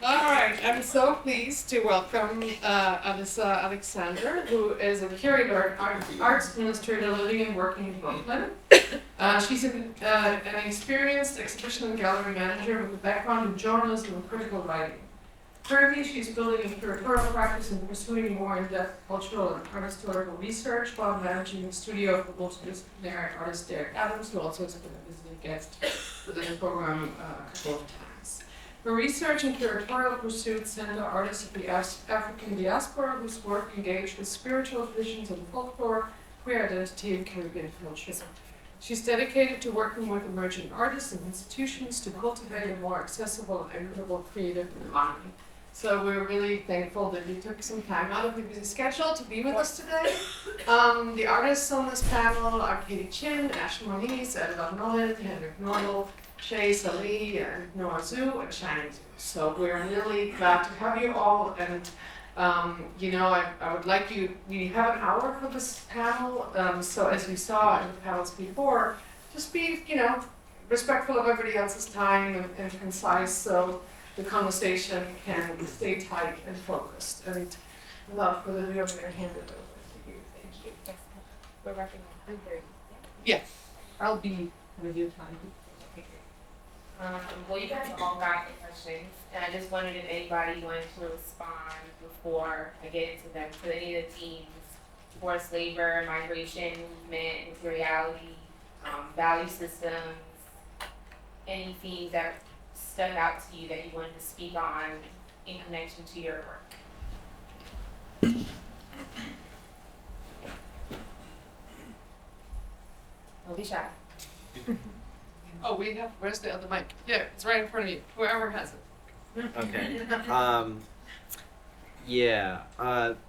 All right, I'm so pleased to welcome Alyssa Alexander, who is a curator at arts administrator living and working in Brooklyn. She's an experienced exhibition and gallery manager with a background in journalism and critical writing. Currently, she's building a curatorial practice and pursuing more in-depth cultural and art historical research while managing the studio of the multidisciplinary artist Derrick Adams, who also has been a visiting guest within the program a couple of times. Her research and curatorial pursuits center artists of the African diaspora whose work engage with spiritual visions and folklore, queer identity, and Caribbean culture. She's dedicated to working with emerging artists and institutions to cultivate a more accessible and equitable creative economy. So we're really thankful that you took some time out of your busy schedule to be with us today. The artists on this panel are Katie Chin, Ash Moniz, Nolin, Henrik Nordahl, Shay, Salehi, and Zhou, and Shay. So we're really glad to have you all. And I would like we have an hour for this panel. So as we saw in the panels before, just be, respectful of everybody else's time and concise, so the conversation can stay tight and focused. And without further ado, I'm going to hand it over to you. Thank you. We're wrapping up. Yeah, I'll be with you time. Well, you guys all got the questions, and I just wondered if anybody wanted to respond before I get into them. For any of the themes, forced labor, migration, movement, materiality, value systems, any themes that stuck out to you that you wanted to speak on in connection to your work. Don't be shy. Oh, where's the other mic? Yeah, it's right in front of you, whoever has it. Okay.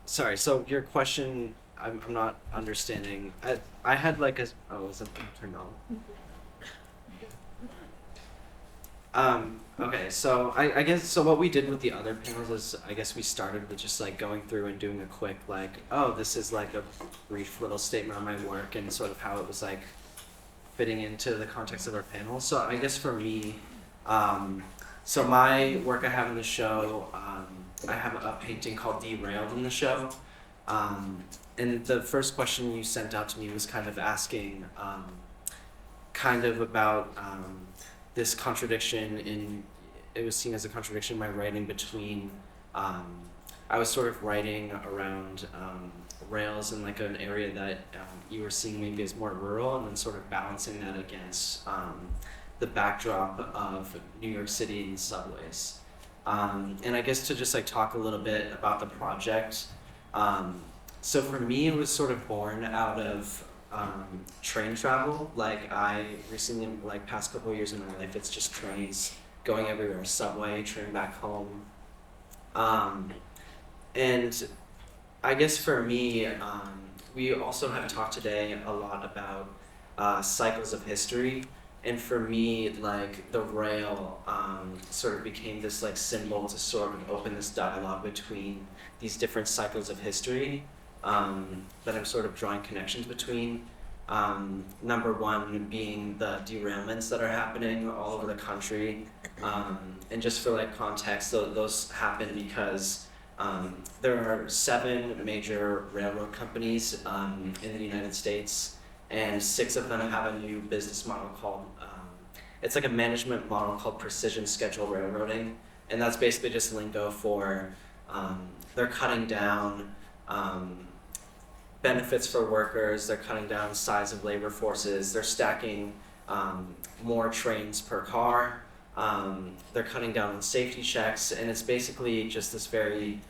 Sorry, so your question, I'm not understanding. I had like is it turned on? Okay, so I guess, so what we did with the other panels is, I guess we started with just like going through and doing a quick this is like a brief little statement on my work and sort of how it was like fitting into the context of our panel. So I guess for me, so my work I have in the show, I have a painting called Derailed in the show. And the first question you sent out to me was kind of asking about this contradiction it was seen as a contradiction in my writing between, I was sort of writing around rails in like an area that you were seeing maybe as more rural, and then sort of balancing that against the backdrop of New York City and subways. And I guess to just like talk a little bit about the project. So for me, it was sort of born out of train travel. Like I recently, like past couple of years in my life, it's just trains going everywhere, subway, train back home. And I guess for me, we also have talked today a lot about cycles of history. And for me, like the rail sort of became this like symbol to sort of open this dialogue between these different cycles of history that I'm sort of drawing connections between. Number one being the derailments that are happening all over the country. And just for like context, those happen because there are 7 major railroad companies in the United States, and 6 of them have a new business model called, it's like a management model called precision schedule railroading. And that's basically just lingo for, they're cutting down benefits for workers, they're cutting down size of labor forces, they're stacking more trains per car, they're cutting down on safety checks, and it's basically just this very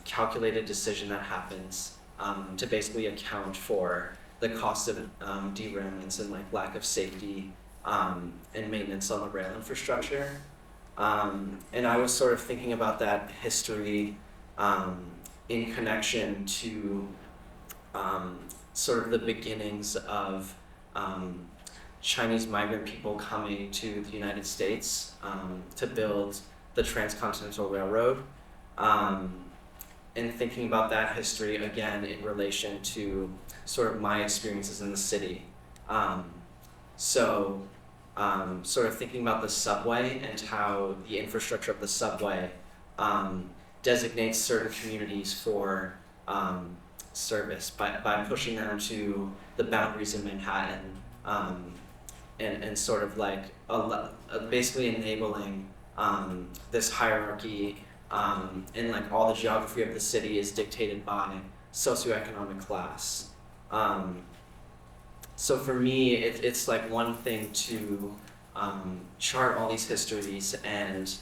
calculated decision that happens to basically account for the cost of derailments and like lack of safety and maintenance on the rail infrastructure. And I was sort of thinking about that history in connection to sort of the beginnings of Chinese migrant people coming to the United States to build the Transcontinental Railroad. And thinking about that history again in relation to sort of my experiences in the city. So sort of thinking about the subway and how the infrastructure of the subway designates certain communities for service by pushing them to the boundaries of Manhattan, and sort of like basically enabling this hierarchy, and like all the geography of the city is dictated by socioeconomic class. So for me, it's like one thing to chart all these histories and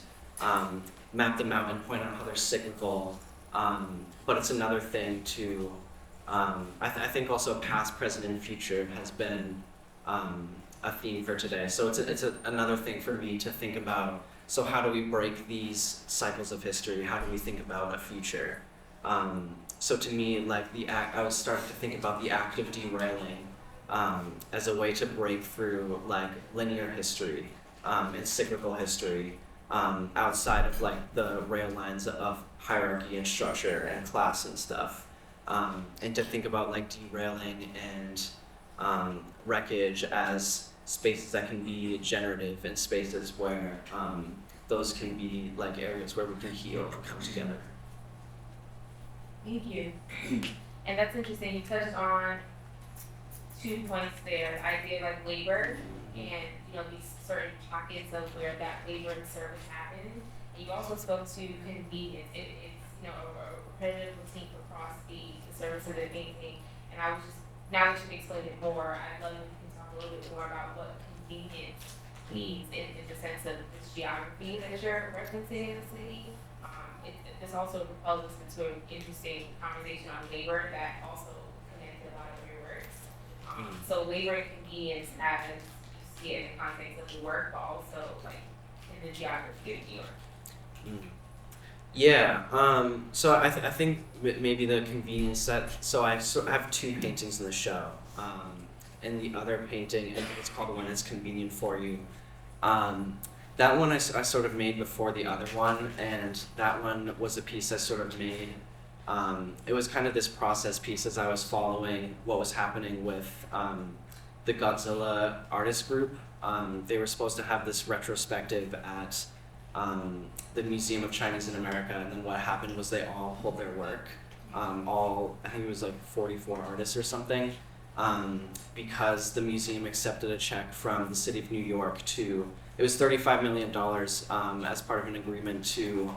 map them out and point out how they're cyclical, but it's another thing to, I think also past, present, and future has been a theme for today. So it's another thing for me to think about. So how do we break these cycles of history? How do we think about a future? So to me, like I was starting to think about the act of derailing as a way to break through like linear history and cyclical history outside of like the rail lines of hierarchy and structure and class and stuff, and to think about like derailing and wreckage as spaces that can be generative and spaces where those can be like areas where we can heal and come together. Thank you. And that's interesting. You touched on 2 points there, the idea of like labor and these certain pockets of where that labor and service happens. And you also spoke to convenience. It's a repetitive routine across the services and anything. And I was just, now that you've explained it more, I'd love if you can talk a little bit more about what convenience means in the sense of this geography that you're referencing in the city. This also propels us into an interesting conversation on labor that also connects a lot of your works. So labor and convenience as you see it in the context of the work, but also like in the geography of New York. Yeah. So I think maybe the convenience set. So I have 2 paintings in the show, and the other painting, and it's called When It's Convenient for You. That one I sort of made before the other one, and that one was a piece I sort of made. It was kind of this process piece as I was following what was happening with the Godzilla artist group. They were supposed to have this retrospective at the Museum of Chinese in America, and then what happened was they all pulled their work. I think it was like 44 artists or something, because the museum accepted a check from the city of New York it was $35 million as part of an agreement to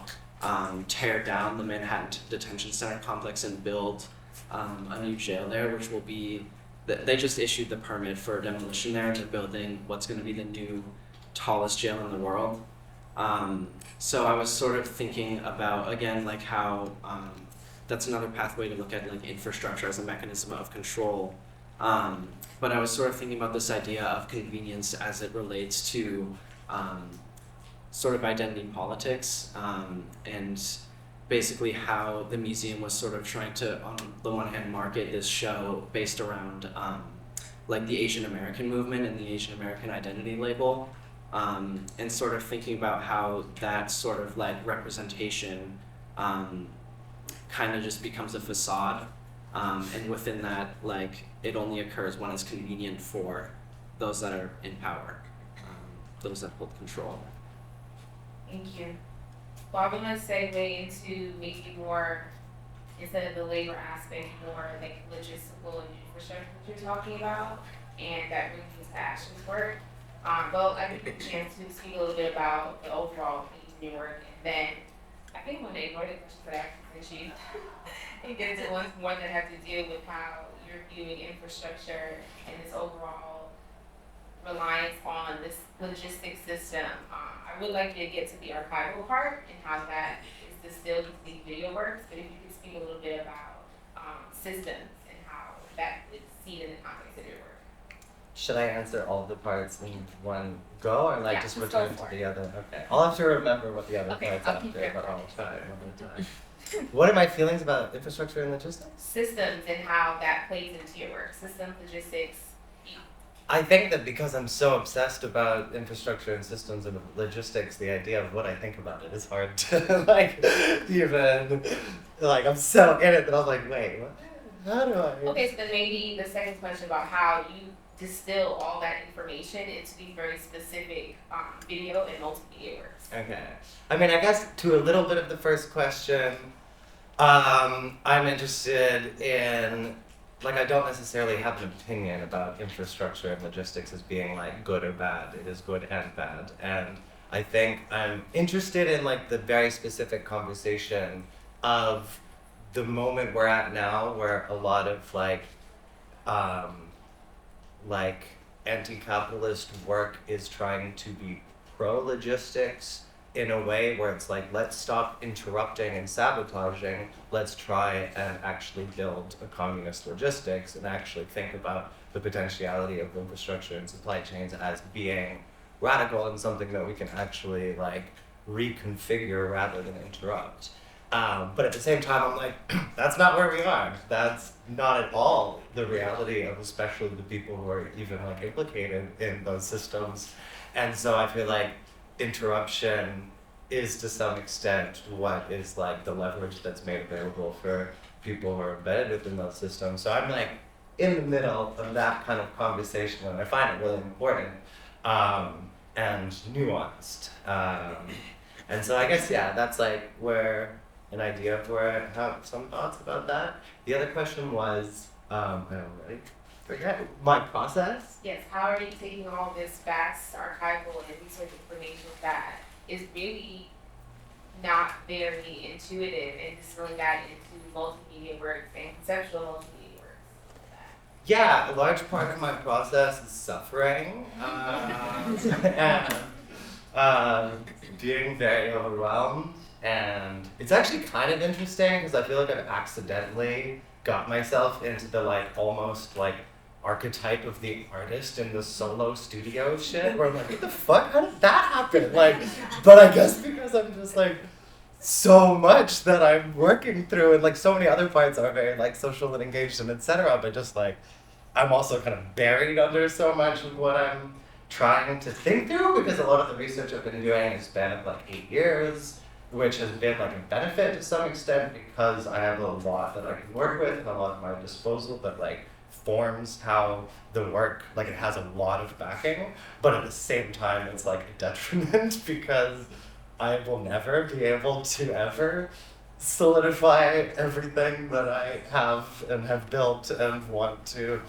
tear down the Manhattan Detention Center complex and build a new jail there, which will be, they just issued the permit for demolition there. They're building what's going to be the new tallest jail in the world. So I was sort of thinking about, again, like how that's another pathway to look at like infrastructure as a mechanism of control. But I was sort of thinking about this idea of convenience as it relates to sort of identity politics, and basically how the museum was sort of trying to, on the one hand, market this show based around like the Asian American movement and the Asian American identity label, and sort of thinking about how that sort of like representation kind of just becomes a facade, and within that, like, it only occurs when it's convenient for those that are in power, those that hold control. Thank you. Well, I'm going to segue into maybe more, instead of the labor aspect, more like logistical and infrastructure that you're talking about, and that brings us to action work. Well, I didn't get a chance to speak a little bit about the overall things in your work, and then I think I'm going to ignore the questions that I asked you and get into ones more that have to deal with how you're viewing infrastructure and this overall reliance on this logistic system. I would like to get to the archival part and how that is distilled into these video works, but if you could speak a little bit about systems and how that is seen in the context of your work. Should I answer all the parts in one go, or like Yeah, just just return go for to it. the other? Okay, I'll have to remember what the other Okay, parts I'll after, keep your but I'll record. try one at a time. What are my feelings about infrastructure and logistics? Systems and how that plays into your work. Systems, logistics. I think that because I'm so obsessed about infrastructure and systems and logistics, the idea of what I think about it is hard to like even like I'm so in it that I'm like, wait, what? How do I? Okay, so then maybe the second question about how you distill all that information into these very specific video and multimedia works. Okay. I mean, I guess to a little bit of the first question, I'm interested in, like, I don't necessarily have an opinion about infrastructure and logistics as being like good or bad. It is good and bad. And I think I'm interested in like the very specific conversation of the moment we're at now, where a lot of like anti-capitalist work is trying to be pro-logistics in a way where it's like, let's stop interrupting and sabotaging, let's try and actually build a communist logistics and actually think about the potentiality of infrastructure and supply chains as being radical and something that we can actually like reconfigure rather than interrupt. But at the same time, I'm like, that's not where we are. That's not at all the reality of especially the people who are even like implicated in those systems. And so I feel like interruption is to some extent what is like the leverage that's made available for people who are embedded within those systems. So I'm like in the middle of that kind of conversation, and I find it really important and nuanced. And so I guess, yeah, that's like where an idea of where I have some thoughts about that. The other question was, I don't really forget, my process? Yes, how are you taking all this vast archival and research information that is really not very intuitive and distilling that into multimedia works and conceptual multimedia works? Yeah, a large part of my process is suffering and being very overwhelmed. And it's actually kind of interesting because I feel like I've accidentally got myself into the like almost like archetype of the artist in the solo studio shit where I'm like, what the fuck? How did that happen? Like, but I guess because I'm just like so much that I'm working through, and like so many other parts are very like social and engaged and etc. But just like I'm also kind of buried under so much of what I'm trying to think through, because a lot of the research I've been doing has spanned like 8 years, which has been like a benefit to some extent because I have a lot that I can work with and a lot at my disposal that like forms how the work, like it has a lot of backing, but at the same time it's like a detriment because I will never be able to ever solidify everything that I have and have built and want to,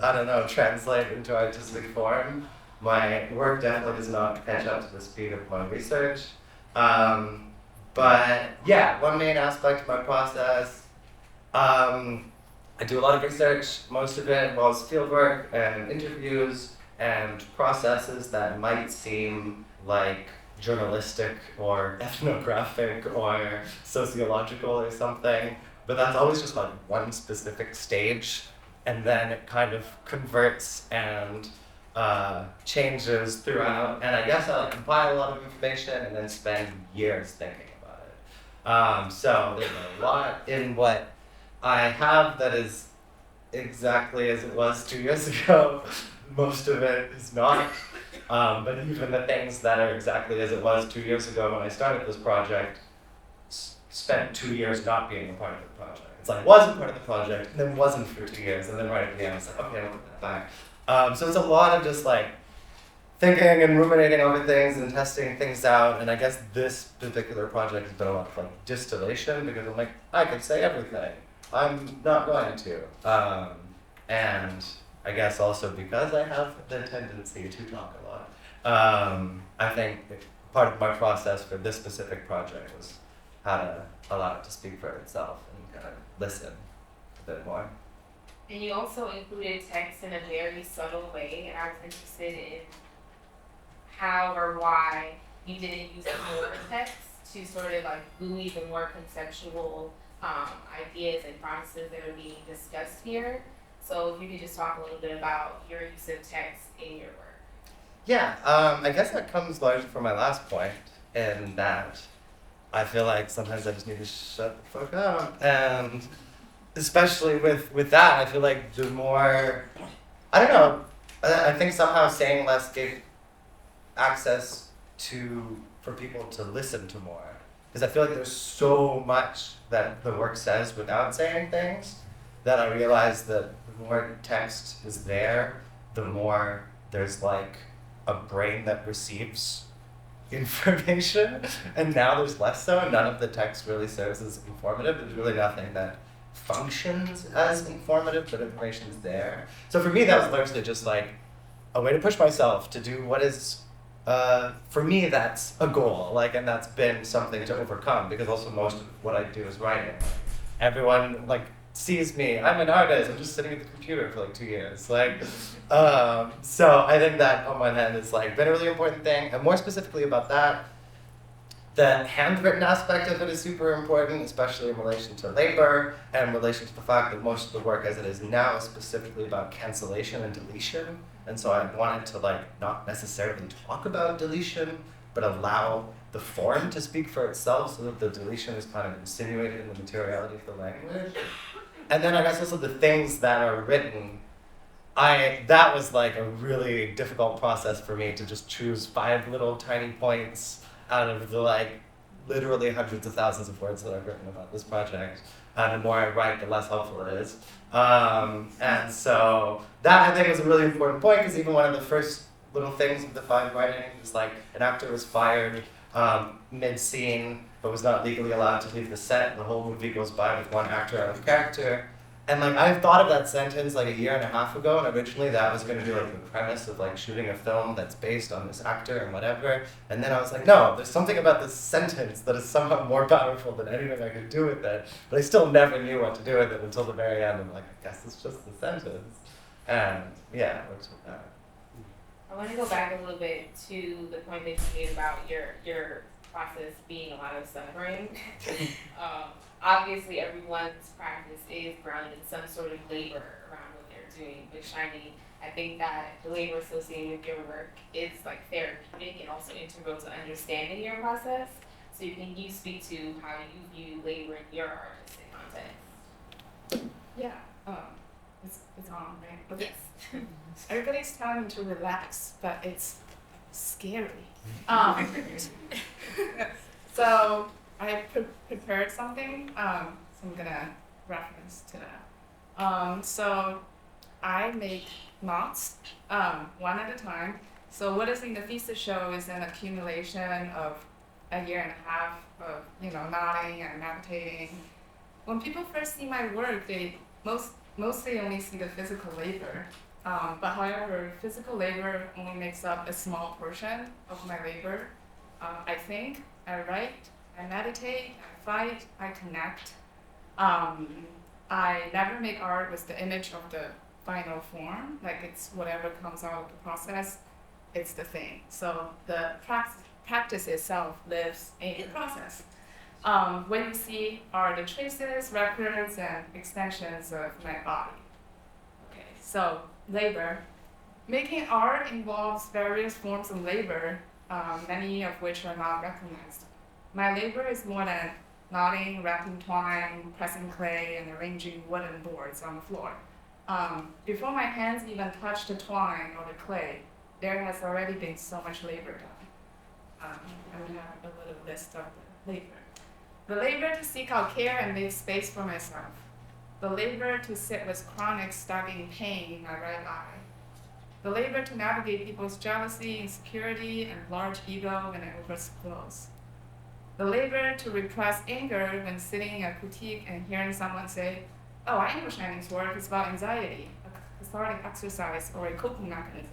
I don't know, translate into artistic form. My work definitely does not catch up to the speed of my research. But yeah, one main aspect of my process, I do a lot of research. Most of it involves fieldwork and interviews and processes that might seem like journalistic or ethnographic or sociological or something, but that's always just like one specific stage, and then it kind of converts and changes throughout. And I guess I like compile a lot of information and then spend years thinking about it. So there's a lot in what I have that is exactly as it was 2 years ago. Most of it is not. But even the things that are exactly as it was 2 years ago when I started this project, spent 2 years not being a part of the project. It's like, wasn't part of the project, and then wasn't for 2 years, and then right at the end, it's like, okay, I'll put that back. So it's a lot of just like thinking and ruminating over things and testing things out. And I guess this particular project has been a lot of like distillation, because I'm like, I could say everything. I'm not going to. And I guess also because I have the tendency to talk a lot. I think part of my process for this specific project was how to allow it to speak for itself and kind of listen a bit more. And you also included text in a very subtle way, and I was interested in how or why you didn't use more text to sort of like buoy the more conceptual ideas and processes that are being discussed here. So if you could just talk a little bit about your use of text in your work. Yeah, I guess that comes largely from my last point, in that I feel like sometimes I just need to shut the fuck up. And especially with that, I feel like the more, I don't know, I think somehow saying less gave access for people to listen to more. Because I feel like there's so much that the work says without saying things, that I realize that the more text is there, the more there's like a brain that receives information, and now there's less so, and none of the text really serves as informative. There's really nothing that functions as informative, but information's there. So for me, that was largely just like a way to push myself to do what is, for me, that's a goal, like, and that's been something to overcome, because also most of what I do is writing. Everyone, like, sees me, I'm an artist, I'm just sitting at the computer for like 2 years. Like, so I think that on one hand is like been a really important thing, and more specifically about that, the handwritten aspect of it is super important, especially in relation to labor, and in relation to the fact that most of the work as it is now is specifically about cancellation and deletion. And so I wanted to like not necessarily talk about deletion, but allow the form to speak for itself, so that the deletion is kind of insinuated in the materiality of the language. And then I guess also the things that are written, that was like a really difficult process for me to just choose 5 little tiny points out of the like literally hundreds of thousands of words that I've written about this project. And the more I write, the less helpful it is. And so that I think was a really important point, because even one of the first little things with the fine writing was like an actor was fired mid-scene, but was not legally allowed to leave the set. The whole movie goes by with one actor out of character. And like I thought of that sentence like a year and a half ago, and originally that was going to be like the premise of like shooting a film that's based on this actor and whatever. And then I was like, no, there's something about this sentence that is somehow more powerful than anything I could do with it. But I still never knew what to do with it until the very end. I'm like, I guess it's just the sentence. And yeah, it works with that. I want to go back a little bit to the point that you made about your process being a lot of suffering. Obviously, everyone's practice is grounded in some sort of labor around what they're doing, but Shiny, I think that the labor associated with your work is like therapeutic and also integral to understanding your process. So you speak to how you view labor in your artistic context. Yeah, it's on, right? Okay. Yes. Everybody's telling me to relax, but it's scary. So I prepared something, so I'm gonna reference to that. So I make knots, one at a time. So what is in the Thesis show is an accumulation of a year and a half of, knotting and meditating. When people first see my work, they mostly only see the physical labor. But however, physical labor only makes up a small portion of my labor. I think, I write, I meditate, I fight, I connect. I never make art with the image of the final form, like it's whatever comes out of the process, it's the thing. So the practice itself lives in the process. What you see are the traces, records, and extensions of my body. Okay, so labor. Making art involves various forms of labor, many of which are not recognized. My labor is more than knotting, wrapping twine, pressing clay, and arranging wooden boards on the floor. Before my hands even touch the twine or the clay, there has already been so much labor done. I would have a little list of the labor. The labor to seek out care and make space for myself. The labor to sit with chronic stabbing pain in my right eye. The labor to navigate people's jealousy, insecurity, and large ego when it overflows. The labor to repress anger when sitting at critique and hearing someone say, oh, I know Shining's work is about anxiety, a cathartic exercise, or a coping mechanism.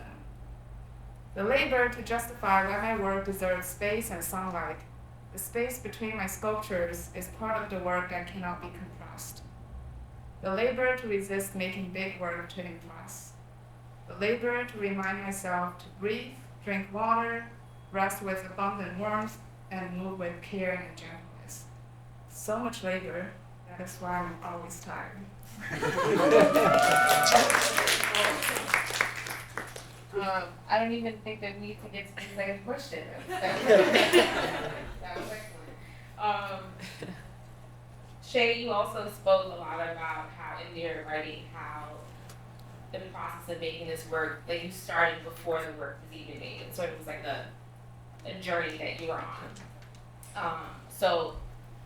The labor to justify why my work deserves space and sunlight. The space between my sculptures is part of the work that cannot be compressed. The labor to resist making big work to impress. The labor to remind myself to breathe, drink water, rest with abundant warmth, and move with care and gentleness. So much labor, that is why I'm always tired. I don't even think that we need to get to the second question. That was excellent. Shay, you also spoke a lot about how in your writing, how the process of making this work, that you started before the work was even made. So it was like a journey that you were on. So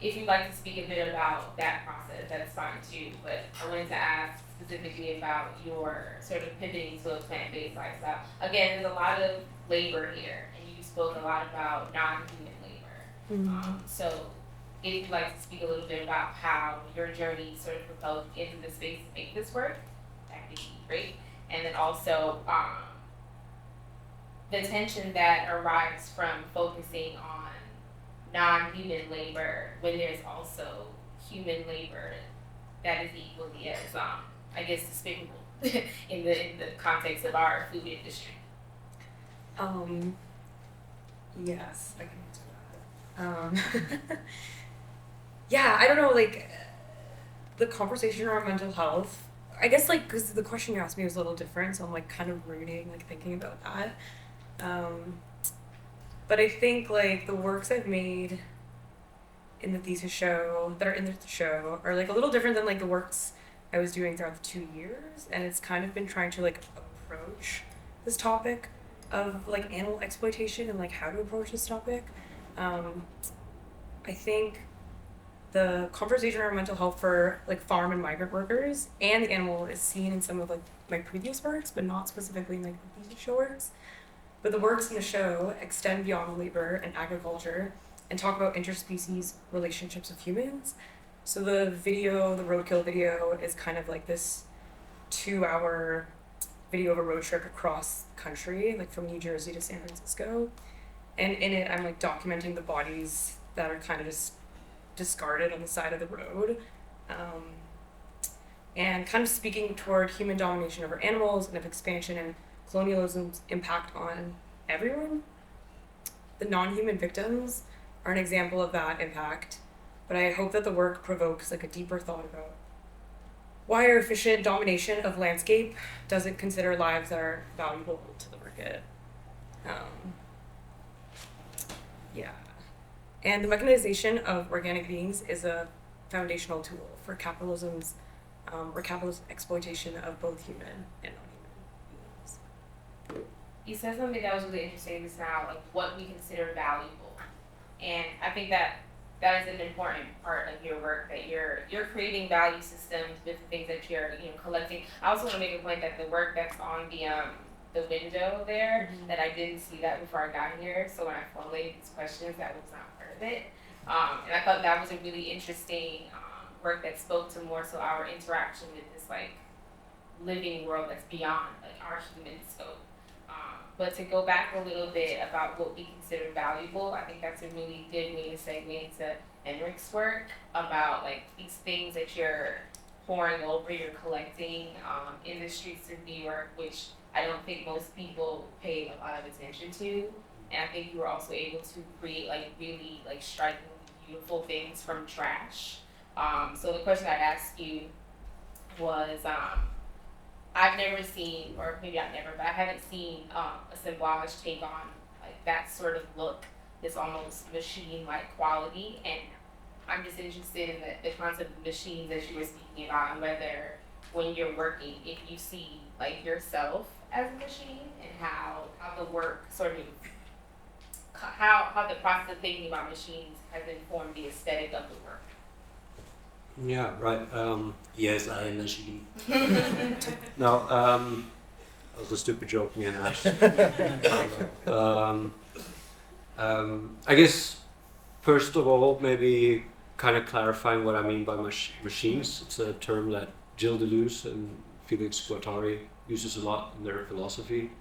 if you'd like to speak a bit about that process, that's fine too. But I wanted to ask specifically about your sort of pivoting to a plant-based lifestyle. Again, there's a lot of labor here, and you spoke a lot about non-human labor. So if you'd like to speak a little bit about how your journey sort of propelled into the space to make this work, that would be great. And then also the tension that arises from focusing on non-human labor when there's also human labor that is equally as, I guess, despicable in the context of our food industry. Yes, I can answer that. Yeah, I don't know, like, the conversation around mental health, I guess, like, because the question you asked me was a little different, so I'm, like, kind of rooting, like, thinking about that. But I think, like, the works I've made in the thesis show, that are in the show, are, like, a little different than, like, the works I was doing throughout the 2 years, and it's kind of been trying to, like, approach this topic of, like, animal exploitation and, like, how to approach this topic. I think the conversation around mental health for, like, farm and migrant workers and the animal is seen in some of, like, my previous works, but not specifically in, like, the thesis show works. But the works in the show extend beyond labor and agriculture and talk about interspecies relationships of humans. So the video, the roadkill video, is kind of like this 2-hour video of a road trip across country, like from New Jersey to San Francisco. And in it, I'm like documenting the bodies that are kind of just discarded on the side of the road. And kind of speaking toward human domination over animals and of expansion and colonialism's impact on everyone. The non-human victims are an example of that impact, but I hope that the work provokes like a deeper thought about why our efficient domination of landscape doesn't consider lives that are valuable to the market. Yeah. And the mechanization of organic beings is a foundational tool for capitalism's or capitalist exploitation of both human and non-human beings. You said something that was really interesting just now, like what we consider valuable. And I think that is an important part of your work, that you're creating value systems with the things that you're collecting. I also want to make a point that the work that's on the window there, that I didn't see that before I got here. So when I formulated these questions, that was not part of it. And I thought that was a really interesting work that spoke to more so our interaction with this like living world that's beyond like our human scope. But to go back a little bit about what we consider valuable, I think that's a really good way to segue into Henrik's work about like these things that you're pouring over, you're collecting in the streets of New York, which I don't think most people pay a lot of attention to. And I think you were also able to create like really like strikingly beautiful things from trash. So the question I asked you was, I've never seen, or maybe I've never, but I haven't seen assemblage take on like that sort of look, this almost machine-like quality. And I'm just interested in the concept of machines that you were speaking about, and whether when you're working, if you see like yourself as a machine, and how the work sort of, how the process of thinking about machines has informed the aesthetic of the work. Yeah, right. Yes, I am a machine. No, that was a stupid joke, me and Ash. I guess, first of all, maybe kind of clarifying what I mean by machines. It's a term that Gilles Deleuze and Felix Guattari uses a lot in their philosophy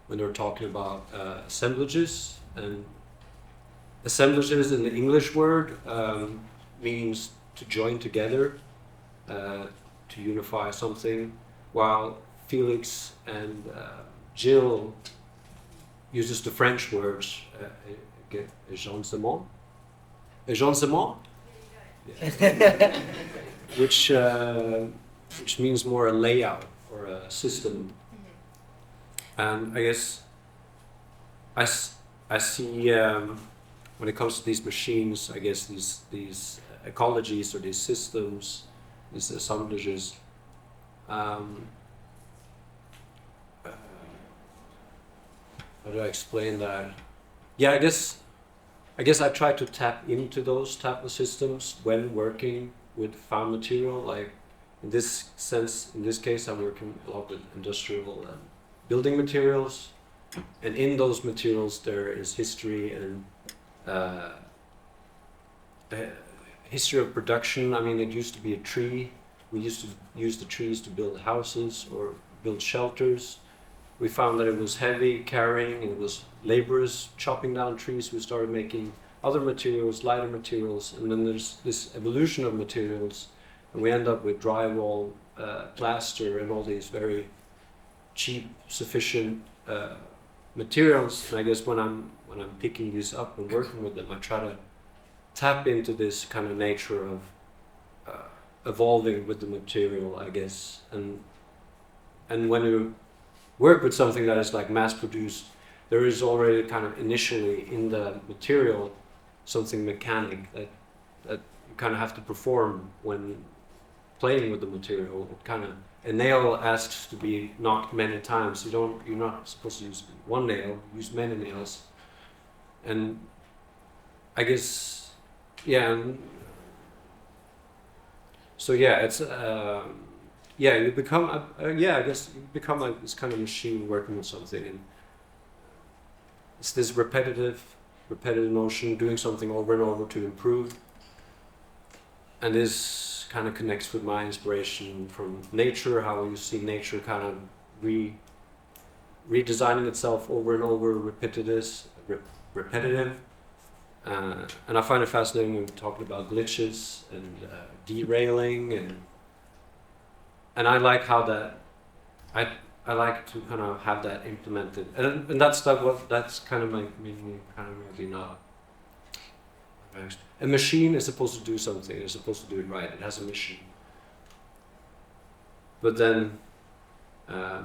when they're talking about assemblages. And assemblages in the English word means to join together, to unify something, while Felix and Gilles uses the French words agencement, yeah. which means more a layout or a system. And I guess I see when it comes to these machines, I guess these ecologies or these systems, these assemblages, how do I explain that? Yeah, I guess I try to tap into those type of systems when working with found material. Like In this sense, in this case, I'm working a lot with industrial building materials, and in those materials there is history and history of production. I mean, it used to be a tree. We used to use the trees to build houses or build shelters. We found that it was heavy carrying, it was laborious chopping down trees. We started making other materials, lighter materials, and then there's this evolution of materials, and we end up with drywall, plaster, and all these very cheap, sufficient materials. And I guess when I'm picking these up and working with them, I try to tap into this kind of nature of evolving with the material, I guess. And when you work with something that is like mass produced, there is already kind of initially in the material something mechanic that you kind of have to perform when playing with the material. It kind of, a nail asks to be knocked many times. You're not supposed to use one nail, use many nails. And I guess, yeah. So yeah, it's you become I guess you become like this kind of machine working with something, and it's this repetitive motion, doing something over and over to improve. And this kind of connects with my inspiration from nature, how you see nature kind of redesigning itself over and over, repetitive. And I find it fascinating when we're talking about glitches and derailing, and I like how that I like to kind of have that implemented, and that's kind of like me kind of maybe not. A machine is supposed to do something. It's supposed to do it right. It has a mission. But then, I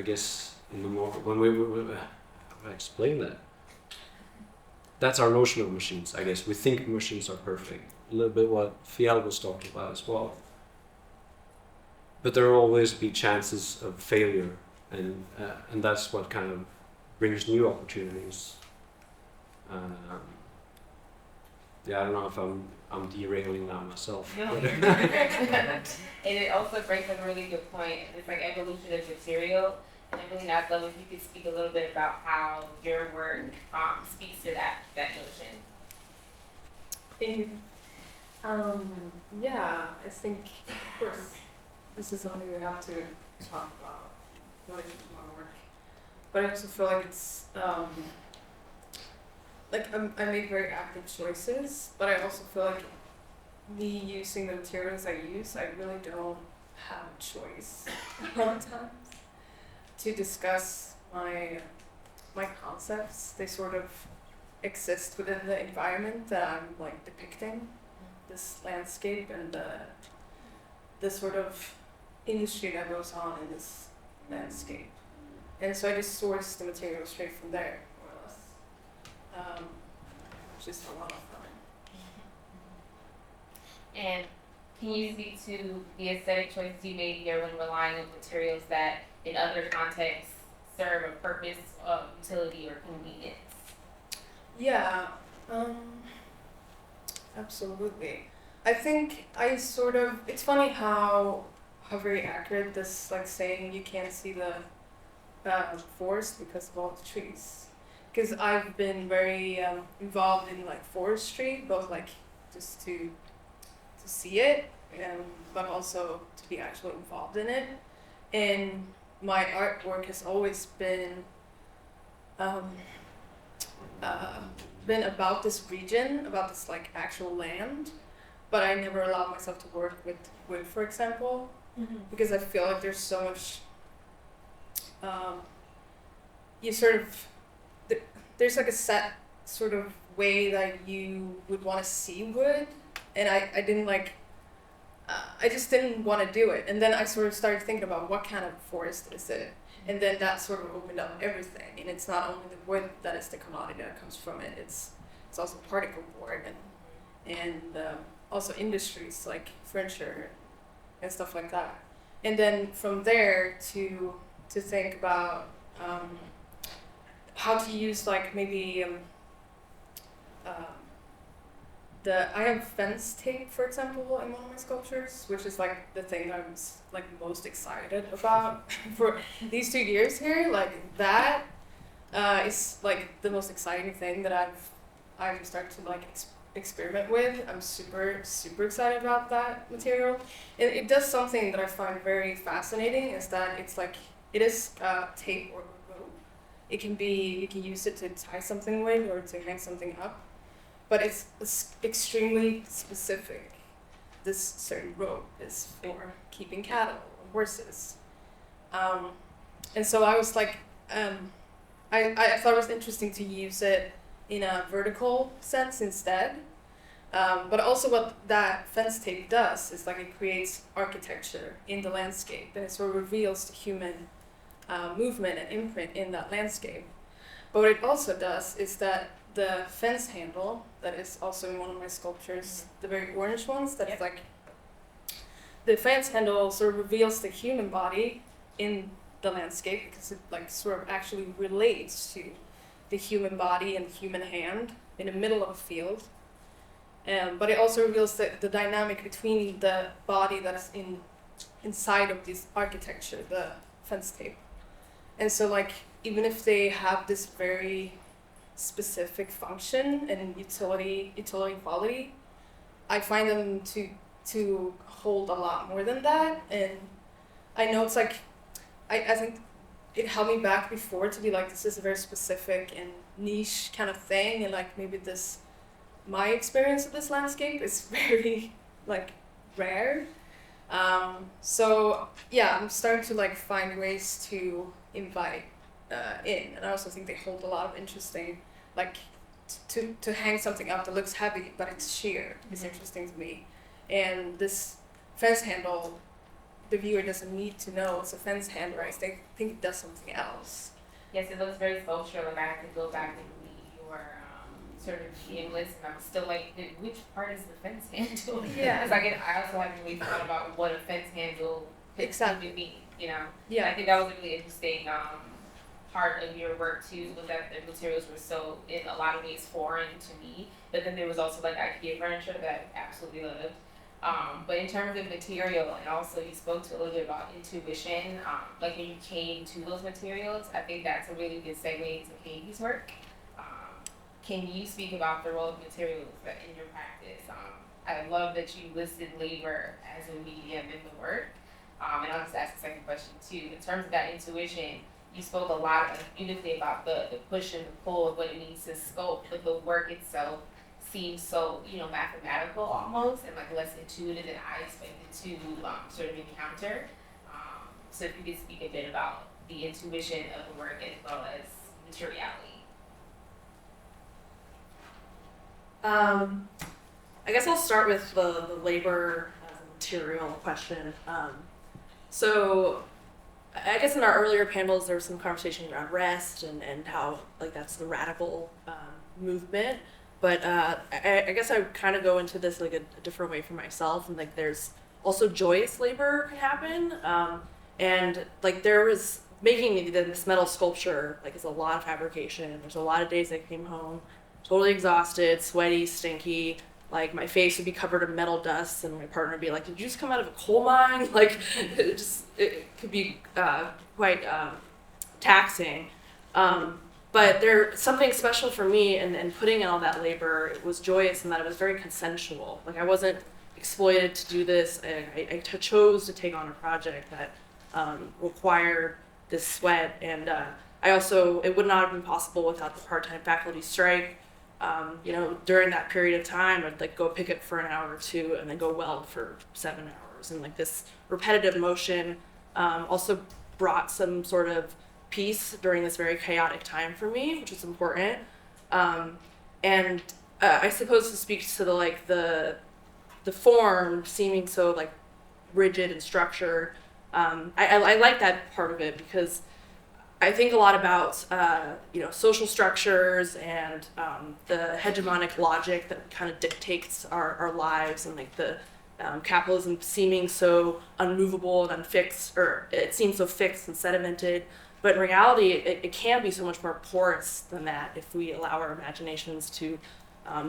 guess in the more when we how do I explain that? That's our notion of machines, I guess. We think machines are perfect. A little bit what Fial was talking about as well. But there will always be chances of failure, and that's what kind of brings new opportunities. I don't know if I'm derailing now myself. No. And it also brings up a really good point. It's like evolution of material. And Evelina, I'd love if you could speak a little bit about how your work speaks to that notion. I think, of course, this is something we have to talk about related to my work. But I also feel like it's, I make very active choices, but I also feel like me using the materials I use, I really don't have a choice a lot of times to discuss my concepts. They sort of exist within the environment that I'm like depicting, this landscape and the sort of industry that goes on in this landscape. And so I just source the material straight from there, more or less, which is a lot of fun. And can you speak to the aesthetic choices you made here when relying on materials that in other contexts serve a purpose of utility or convenience? Yeah, absolutely. I think it's funny how very accurate this like saying you can't see the forest because of all the trees. Because I've been very involved in like forestry, both like just to see it, but also to be actually involved in it. And my artwork has always been about this region, about this like actual land, but I never allowed myself to work with wood, for example, because I feel like there's so much. There's like a set sort of way that you would want to see wood, and I didn't like. I just didn't want to do it, and then I sort of started thinking about what kind of forest is it, and then that sort of opened up everything. And it's not only the wood that is the commodity that comes from it; it's also particle board and also industries like furniture and stuff like that. And then from there to think about how to use like maybe I have fence tape, for example, in one of my sculptures, which is like the thing that I'm like most excited about for these 2 years here. Like that is like the most exciting thing that I've started to like experiment with. I'm super excited about that material. It does something that I find very fascinating, is that it's like it is tape or rope. You can use it to tie something with or to hang something up. But it's extremely specific. This certain rope is for keeping cattle or horses. And so I was like, I thought it was interesting to use it in a vertical sense instead. But also what that fence tape does is like it creates architecture in the landscape, and it sort of reveals the human movement and imprint in that landscape. But what it also does is that the fence handle that is also in one of my sculptures, the very orange ones, that's like the fence handle sort of reveals the human body in the landscape, because it like sort of actually relates to the human body and human hand in the middle of a field. But it also reveals the dynamic between the body that is inside of this architecture, the fence tape. And so like even if they have this very specific function and utility quality, I find them to hold a lot more than that. And I know it's like I think it held me back before to be like, this is a very specific and niche kind of thing, and like maybe my experience of this landscape is very like rare. So yeah, I'm starting to like find ways to invite in, and I also think they hold a lot of interesting, like to hang something up that looks heavy but it's sheer is interesting to me. And this fence handle, the viewer doesn't need to know it's a fence handle, right? They think it does something else. Yes, it looks very sculptural. Like I have to go back and read your sort of GM list, and I'm still like, which part is the fence handle? Yeah. Because I also haven't really thought about what a fence handle could Exactly. mean, you know? Yeah. I think that was a really interesting part of your work too, was that the materials were so, in a lot of ways, foreign to me. But then there was also like IKEA furniture that I absolutely loved. But in terms of material, and also you spoke to a little bit about intuition, like when you came to those materials, I think that's a really good segue into Katie's work. Can you speak about the role of materials in your practice? I love that you listed labor as a medium in the work. And I'll just ask the second question too. In terms of that intuition, you spoke a lot beautifully about the push and the pull of what it means to sculpt, but the work itself seems so, mathematical almost, and like less intuitive than I expected to sort of encounter. So if you could speak a bit about the intuition of the work as well as materiality. I guess I'll start with the labor material question. So I guess in our earlier panels there was some conversation around rest and how like that's the radical movement. But I guess I would kind of go into this like a different way for myself, and like there's also joyous labor can happen, and like there was making this metal sculpture, like it's a lot of fabrication. There's a lot of days I came home totally exhausted, sweaty, stinky. Like my face would be covered in metal dust, and my partner would be like, "Did you just come out of a coal mine?" Like it could be quite taxing. But there's something special for me in putting in all that labor. It was joyous in that it was very consensual. Like I wasn't exploited to do this. I chose to take on a project that required this sweat. And it would not have been possible without the part-time faculty strike. During that period of time, I'd like go picket for an hour or two and then go weld for 7 hours. And like this repetitive motion also brought some sort of peace during this very chaotic time for me, which is important. And I suppose to speak to the form seeming so like rigid and structured. I like that part of it because I think a lot about social structures and the hegemonic logic that kind of dictates our lives, and like the capitalism seeming so unmovable and unfixed, or it seems so fixed and sedimented. But in reality, it can be so much more porous than that if we allow our imaginations to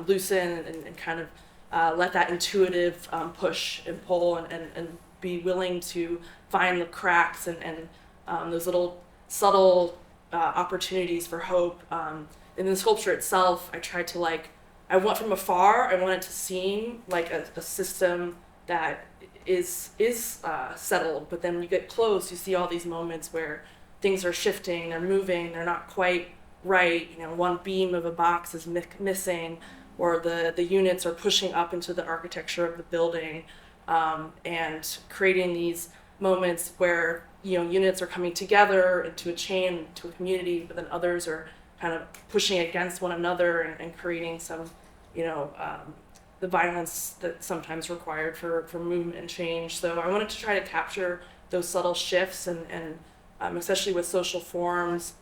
loosen and kind of let that intuitive push and pull and be willing to find the cracks and those little subtle opportunities for hope. In the sculpture itself, I tried to I want from afar, I want it to seem like a system that is settled, but then when you get close, you see all these moments where things are shifting, they're moving, they're not quite right. One beam of a box is missing, or the units are pushing up into the architecture of the building, and creating these moments where units are coming together into a chain, into a community, but then others are kind of pushing against one another and creating some, the violence that's sometimes required for movement and change. So I wanted to try to capture those subtle shifts and especially with social forms.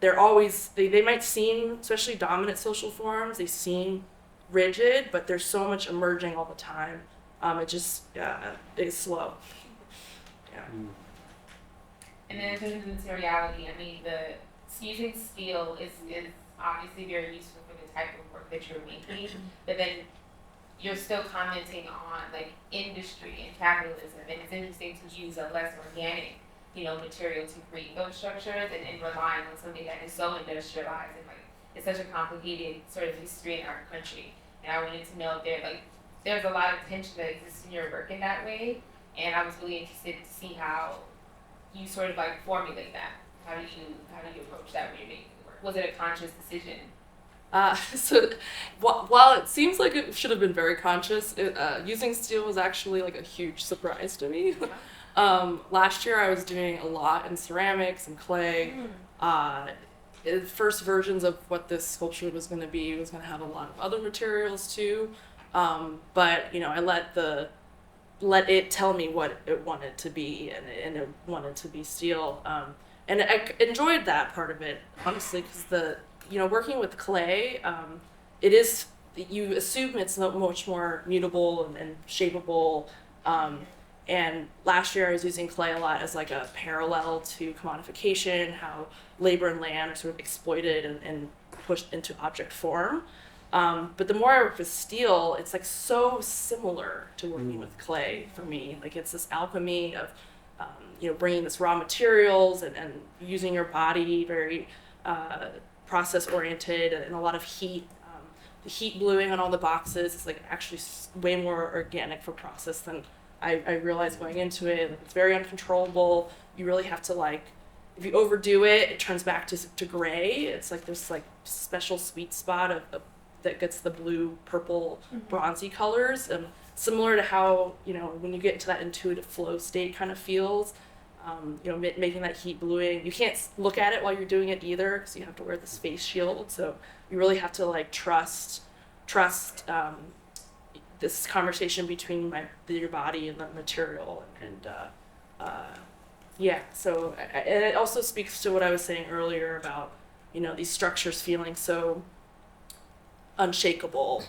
They're always, they might seem, especially dominant social forms, they seem rigid, but there's so much emerging all the time. It just, it's slow. Yeah. And then in terms of materiality, using steel is obviously very useful for the type of work that you're making, but then you're still commenting on industry and capitalism, and it's interesting to use a less organic material to create those structures and relying on something that is so industrialized and it's such a complicated sort of history in our country. And I wanted to know if there's a lot of tension that exists in your work in that way, and I was really interested to see how you sort of formulate that. How do you approach that when you're making the work? Was it a conscious decision? So while it seems like it should have been very conscious, using steel was actually a huge surprise to me. Last year I was doing a lot in ceramics and clay. The first versions of what this sculpture was going to be was going to have a lot of other materials too. But I let it tell me what it wanted to be, and it wanted to be steel. And I enjoyed that part of it, honestly, because working with clay, it is, you assume it's much more mutable and shapeable. And last year I was using clay a lot as a parallel to commodification, how labor and land are sort of exploited and pushed into object form. But the more I work with steel, it's so similar to working with clay for me. It's this alchemy of, bringing this raw materials and using your body very process oriented and a lot of heat. The heat bluing on all the boxes is actually way more organic for process than I realized going into it. It's very uncontrollable. You really have to if you overdo it, it turns back to gray. It's this special sweet spot of that gets the blue, purple, bronzy colors. Similar to how when you get into that intuitive flow state kind of feels. Making that heat bluing. You can't look at it while you're doing it either, because you have to wear this face shield. So you really have to trust this conversation between your body and the material, So and it also speaks to what I was saying earlier about these structures feeling so unshakable.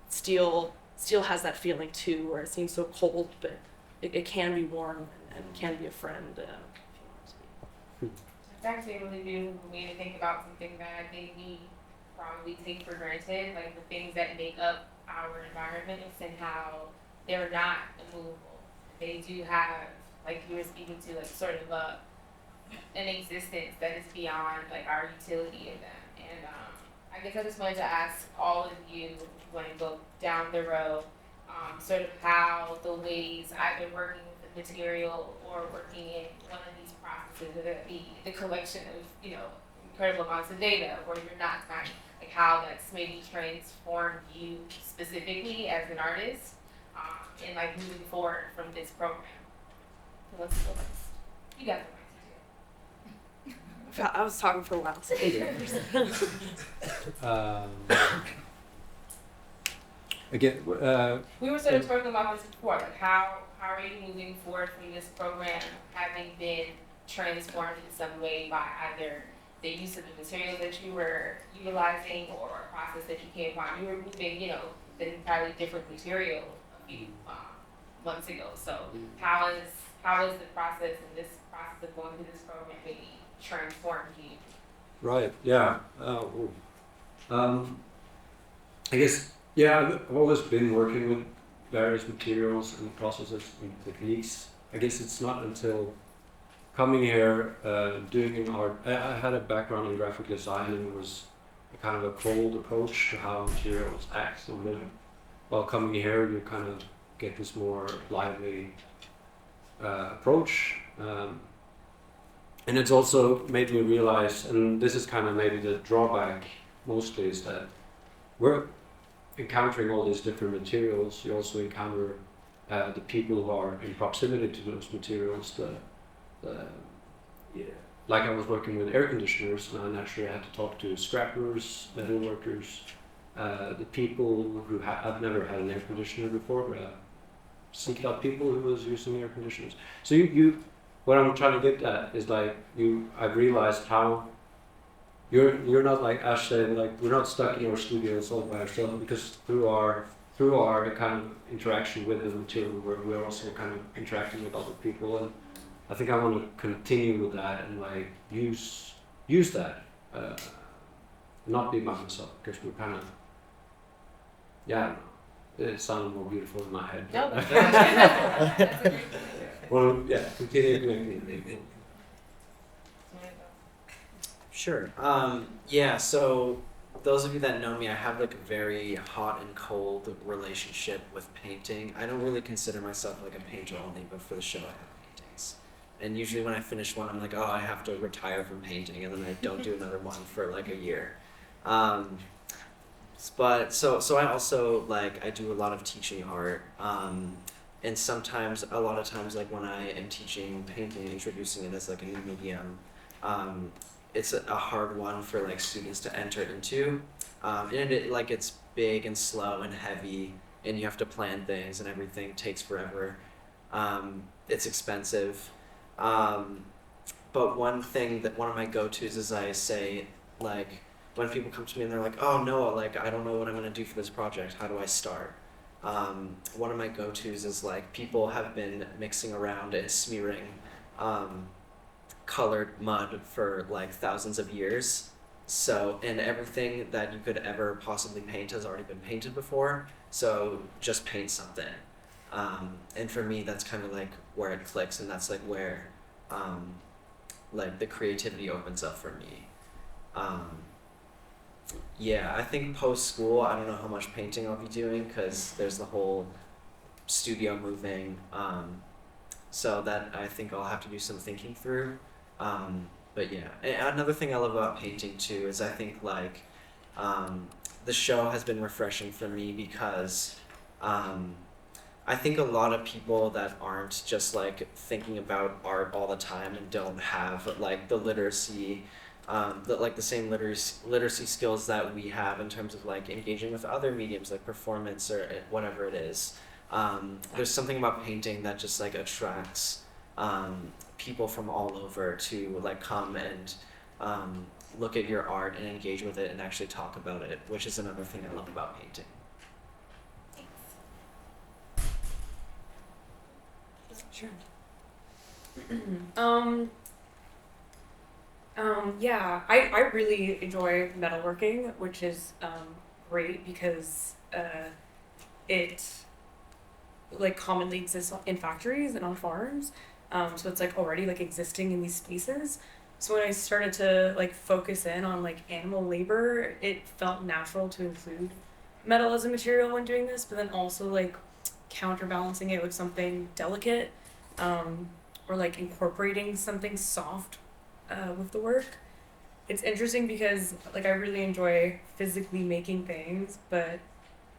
Steel has that feeling too, where it seems so cold, but it can be warm and can be a friend if you want to be. It's actually a really beautiful way to think about something that I think we probably take for granted, the things that make up our environments and how they're not immovable. They do have, you were speaking to, sort of an existence that is beyond our utility in them. And I guess I just wanted to ask all of you, when you go down the road, sort of how the ways either working with the material or working in one of these processes, whether it be the collection of, incredible amounts of data, or you're not kind of, how that's maybe transformed you specifically as an artist, and moving forward from this program. So let's go next. You got the mic. I was talking for a while. So Again, we were sort of talking about this before, how are you moving forward from this program, having been transformed in some way by either the use of the material that you were utilizing or a process that you came upon? You were moving, an entirely different material a few months ago. So how is the process and this process of going through this program maybe transformed you? right, yeah. I guess Yeah, I've always been working with various materials and processes and techniques. I guess it's not until coming here, doing an art. I had a background in graphic design, and it was a kind of a cold approach to how materials act. And then, while coming here, you kind of get this more lively approach. And it's also made me realize, and this is kind of maybe the drawback mostly, is that we're encountering all these different materials. You also encounter the people who are in proximity to those materials. Like I was working with air conditioners, and I naturally had to talk to scrappers, metal workers, the people who I've never had an air conditioner before, but I seeked out people who was using air conditioners. So what I'm trying to get at is like I've realized how you're not like Ash said, like we're not stuck in our studios all by ourselves, because through our kind of interaction with the material, we're also kind of interacting with other people, and I think I want to continue with that and like use that, not be by myself, because we're kind of, yeah, I don't know. It sounded more beautiful in my head. No, that's a great point. Well, yeah, continue connecting. Sure. Yeah, so those of you that know me, I have like a very hot and cold relationship with painting. I don't really consider myself like a painter only, but for the show I have paintings. And usually when I finish one, I'm like, oh, I have to retire from painting, and then I don't do another one for like a year. But so I also like, I do a lot of teaching art. And sometimes, a lot of times, like when I am teaching painting, introducing it as like a new medium, it's a hard one for like students to enter into, and it's big and slow and heavy, and you have to plan things, and everything takes forever. It's expensive, but one of my go-tos is I say, like, when people come to me and they're like, oh no, like I don't know what I'm gonna do for this project, how do I start? One of my go-tos is like, people have been mixing around and smearing colored mud for like thousands of years. So, and everything that you could ever possibly paint has already been painted before. So just paint something. And for me, that's kind of like where it clicks, and that's like where like the creativity opens up for me. Yeah, I think post-school, I don't know how much painting I'll be doing, because there's the whole studio moving. So that I think I'll have to do some thinking through. But yeah, another thing I love about painting too is I think like the show has been refreshing for me, because I think a lot of people that aren't just like thinking about art all the time and don't have like the literacy, the same literacy skills that we have in terms of like engaging with other mediums like performance or whatever it is. There's something about painting that just like attracts people from all over to like come and look at your art and engage with it and actually talk about it, which is another thing I love about painting. Sure. Yeah, I really enjoy metalworking, which is great because it like commonly exists in factories and on farms. So it's like already like existing in these spaces. So when I started to like focus in on like animal labor, it felt natural to include metal as a material when doing this, but then also like counterbalancing it with something delicate, or like incorporating something soft with the work. It's interesting because like I really enjoy physically making things, but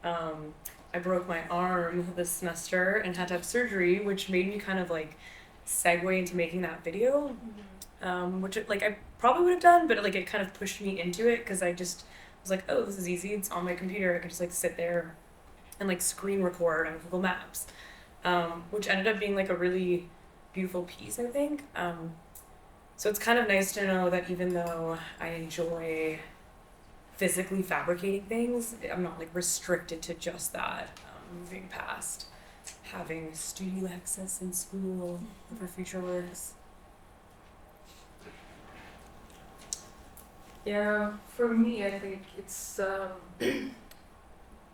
I broke my arm this semester and had to have surgery, which made me kind of like segue into making that video, which like I probably would have done, but like it kind of pushed me into it because I just was like, oh, this is easy. It's on my computer. I could just like sit there and like screen record on Google Maps, which ended up being like a really beautiful piece, I think. So it's kind of nice to know that even though I enjoy physically fabricating things, I'm not like restricted to just that. Moving past having studio access in school for future works. Yeah, for me, I think it's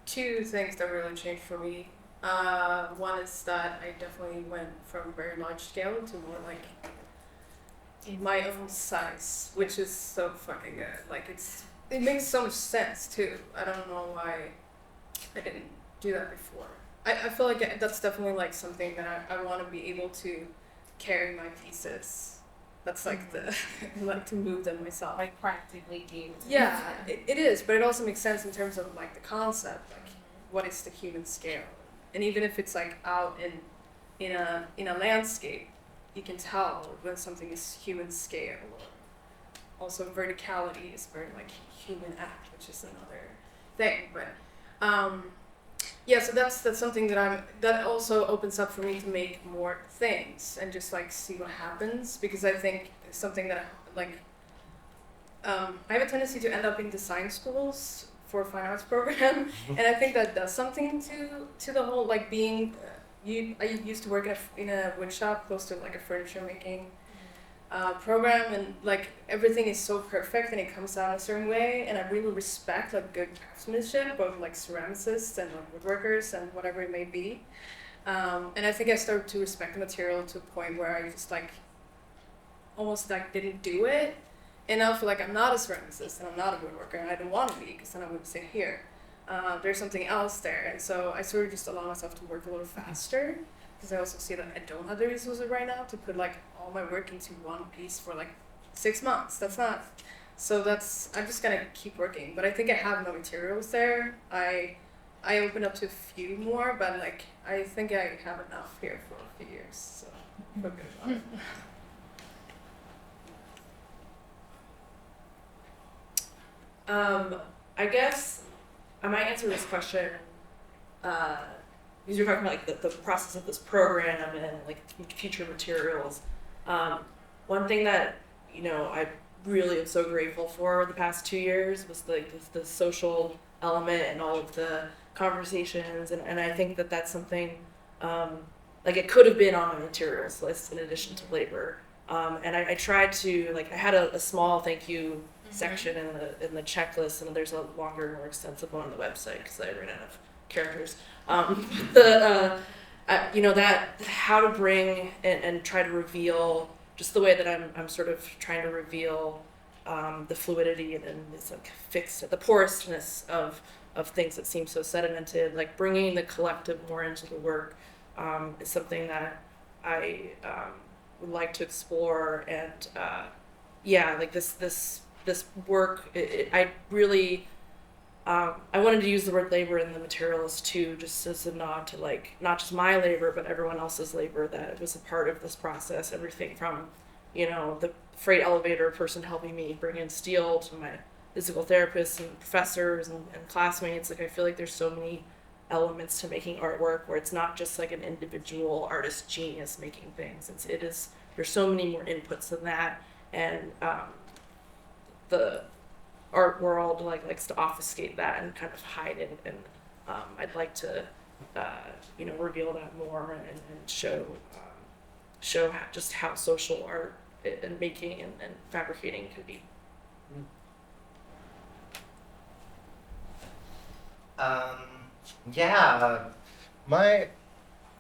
two things that really changed for me. One is that I definitely went from very large scale to more like my own size, which is so fucking good. Like it makes so much sense too. I don't know why I didn't do that before. I feel like that's definitely like something that I want to be able to carry my thesis. That's like the I like to move them myself. Like practically do. Yeah, it is, but it also makes sense in terms of like the concept, like what is the human scale, and even if it's like out in a landscape, you can tell when something is human scale. Or also verticality is very like human act, which is another thing. But yeah, so that's something that also opens up for me to make more things and just like see what happens, because I think something that like I have a tendency to end up in design schools for a fine arts program, and I think that does something to the whole like being. I used to work in a wood shop close to like a furniture making program, and like everything is so perfect and it comes out a certain way, and I really respect like good craftsmanship, both like ceramicists and like woodworkers and whatever it may be. And I think I started to respect the material to a point where I just like almost like didn't do it. And now I feel like I'm not a ceramicist and I'm not a woodworker, and I don't want to be, because then I wouldn't sit here. There's something else there, and so I sort of just allow myself to work a little faster, because I also see that I don't have the resources right now to put like all my work into one piece for like 6 months. That's not. So I'm just gonna keep working, but I think I have no materials there. I opened up to a few more, but like I think I have enough here for a few years, so I feel good about it. I guess I might answer this question because you're talking about like the process of this program and like future materials. One thing that I really am so grateful for the past 2 years was like the social element and all of the conversations, and I think that that's something like it could have been on my materials list in addition to labor. And I tried to like I had a small thank you section in the checklist, and there's a longer, more extensive one on the website because I ran out of characters. That how to bring and try to reveal just the way that I'm sort of trying to reveal the fluidity and this like fixed the porousness of things that seem so sedimented, like bringing the collective more into the work is something that I would like to explore. And like this work, I really I wanted to use the word labor in the materials too, just as a nod to like not just my labor but everyone else's labor that was a part of this process. Everything from the freight elevator person helping me bring in steel to my physical therapists and professors and classmates. Like I feel like there's so many elements to making artwork where it's not just like an individual artist genius making things. There's so many more inputs than that, and the art world likes to obfuscate that and kind of hide it, and I'd like to reveal that more and show just how social art and making and fabricating can be. My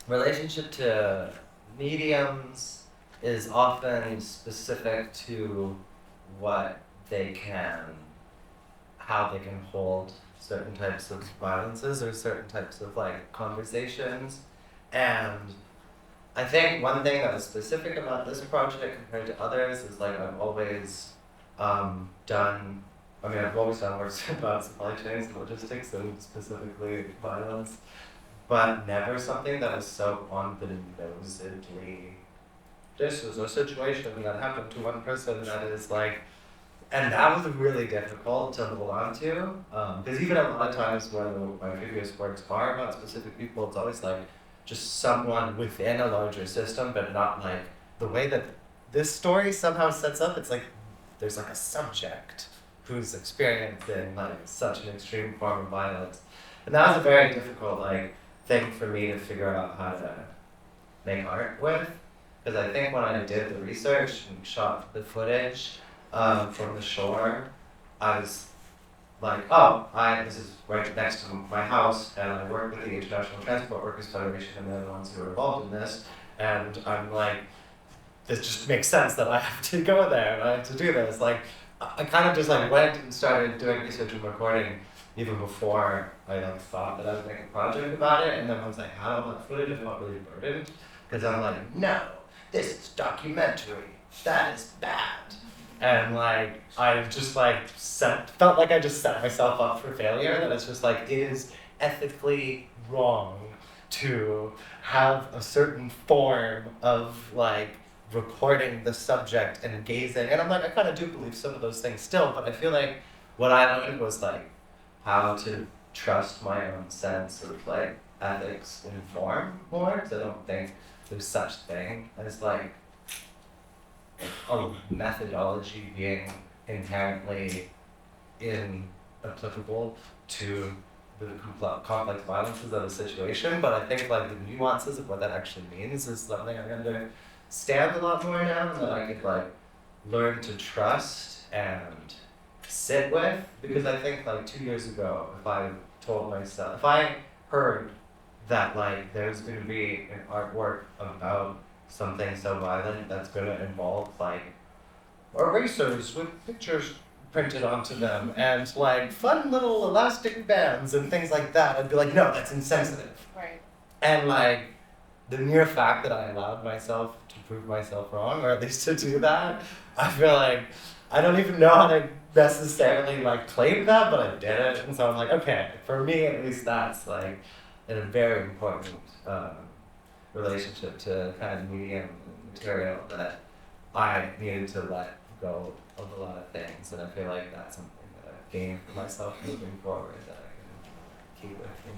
relationship to mediums is often specific to how they can hold certain types of violences or certain types of like conversations. And I think one thing that was specific about this project compared to others is like I've always done works about supply chains and logistics and specifically violence, but never something that was so on the nosedly. This is a situation that happened to one person that is like, and that was really difficult to hold on to, because even a lot of times when my previous works are about specific people, it's always like just someone within a larger system, but not like the way that this story somehow sets up. It's like there's like a subject who's experiencing like such an extreme form of violence, and that was a very difficult like thing for me to figure out how to make art with, because I think when I did the research and shot the footage from the shore, I was like, oh, this is right next to my house, and I work with the International Transport Workers Federation, and they're the ones who are involved in this, and I'm like, this just makes sense that I have to go there and I have to do this. Like, I kind of just like went and started doing research and recording even before I like thought that I would make a project about it, and then once I had all that footage, I felt really burdened, because I'm like, no, this is documentary, that is bad. And like, I just like felt like I just set myself up for failure, that it's just like, it is ethically wrong to have a certain form of like recording the subject and gazing. And I'm like, I kind of do believe some of those things still, but I feel like what I learned was like how to trust my own sense of like ethics in form more, because I don't think there's such thing as like a methodology being inherently inapplicable to the complex violences of a situation, but I think like the nuances of what that actually means is something I understand a lot more now, that I could like learn to trust and sit with, because I think like 2 years ago, if I heard that like there's going to be an artwork about something so violent that's going to involve like erasers with pictures printed onto them and like fun little elastic bands and things like that, I'd be like, no, that's insensitive. Right. And like the mere fact that I allowed myself to prove myself wrong, or at least to do that, I feel like I don't even know how to necessarily like claim that, but I did it. And so I'm like, okay, for me at least that's like a very important relationship to kind of medium and material, that I needed to let go of a lot of things, and I feel like that's something that I've gained for myself moving forward that I can keep with me.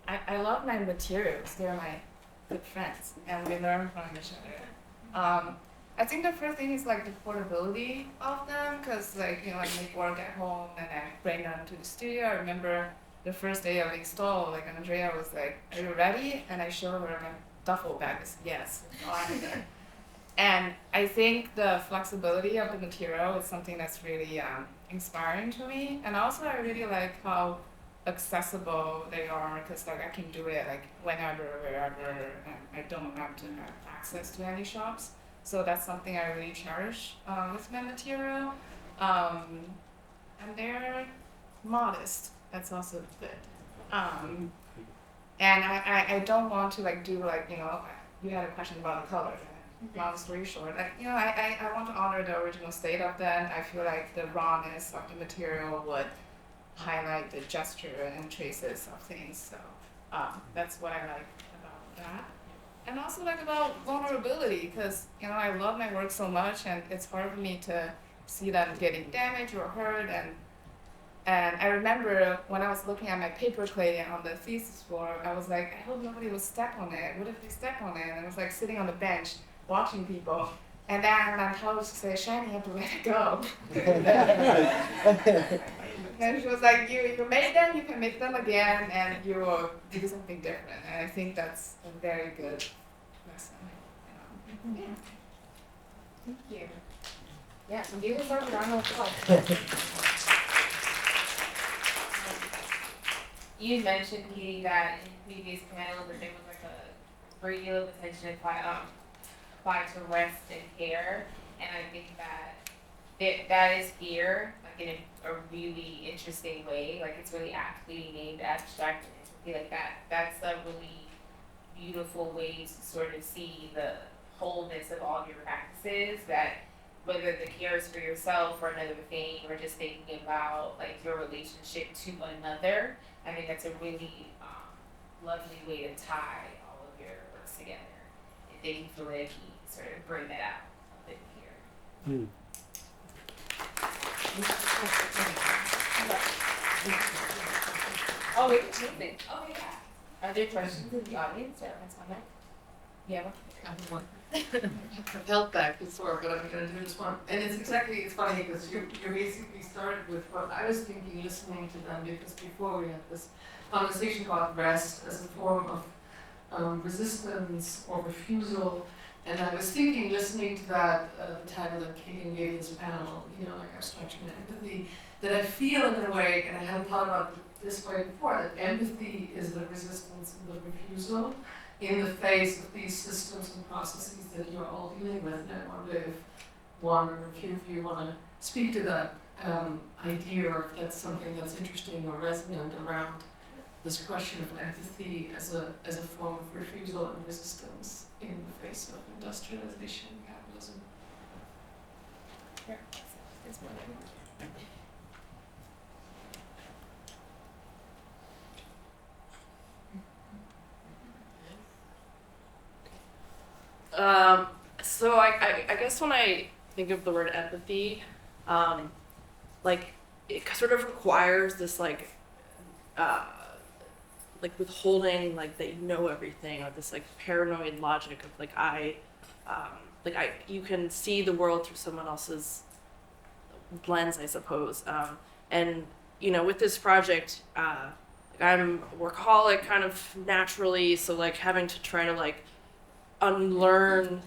I love my materials. They're my good friends, and we learn from each other. I think the first thing is like the portability of them, because like, you know, I make work at home and I bring them to the studio. I remember the first day of install, like Andrea was like, "Are you ready?" And I showed her my duffel bag. I said, "Yes, it's all in there." And I think the flexibility of the material is something that's really inspiring to me. And also I really like how accessible they are, because like I can do it like whenever, wherever, and I don't have to have access to any shops. So that's something I really cherish with my material. And they're modest. That's also good. And I don't want to like do like, you know, you had a question about the color. Long story short, like, you know, I want to honor the original state of them. I feel like the rawness of the material would highlight the gesture and traces of things. So that's what I like about that. And also like about vulnerability, because, you know, I love my work so much, and it's hard for me to see them getting damaged or hurt. And I remember when I was looking at my paper clay on the thesis floor, I was like, I hope nobody will step on it. What if they step on it? And I was like sitting on the bench watching people. And then my colleague said, Shani, you have to let it go. And she was like, you made them, you can make them again, and you will do something different. And I think that's a very good lesson. Yeah. Thank you. Yeah, so give yourself a round of applause. You mentioned, Katie, that in previous panels that there was like a great deal of attention applied to rest and care, and I think that that is here, like in a really interesting way. Like it's really aptly named Abstraction. I feel like that's a really beautiful way to sort of see the wholeness of all your practices, that whether the care is for yourself or another thing, or just thinking about like your relationship to another. I think that's a really lovely way to tie all of your works together. And thank you for letting me sort of bring that out a bit here. Oh, wait, moving. Oh, yeah. Are there questions in the audience or comments on that? Yeah. I've held back before, but I'm going to do this one. And it's funny because you basically started with what I was thinking listening to them, because before we had this conversation about rest as a form of resistance or refusal And I was thinking, listening to that, the title that Kagan gave this panel, like abstraction and empathy, that I feel in a way, and I hadn't thought about it this way before, that empathy is the resistance and the refusal in the face of these systems and processes that you're all dealing with. And I wonder if one or a few of you want to speak to that idea, or if that's something that's interesting or resonant around this question of empathy as a form of refusal and resistance in the face of industrialization and capitalism. Yeah, it's more So I guess when I think of the word empathy, like it sort of requires this like withholding, like that you know everything, or this like paranoid logic of you can see the world through someone else's lens, I suppose. And with this project, I'm a workaholic kind of naturally, so like having to try to like unlearn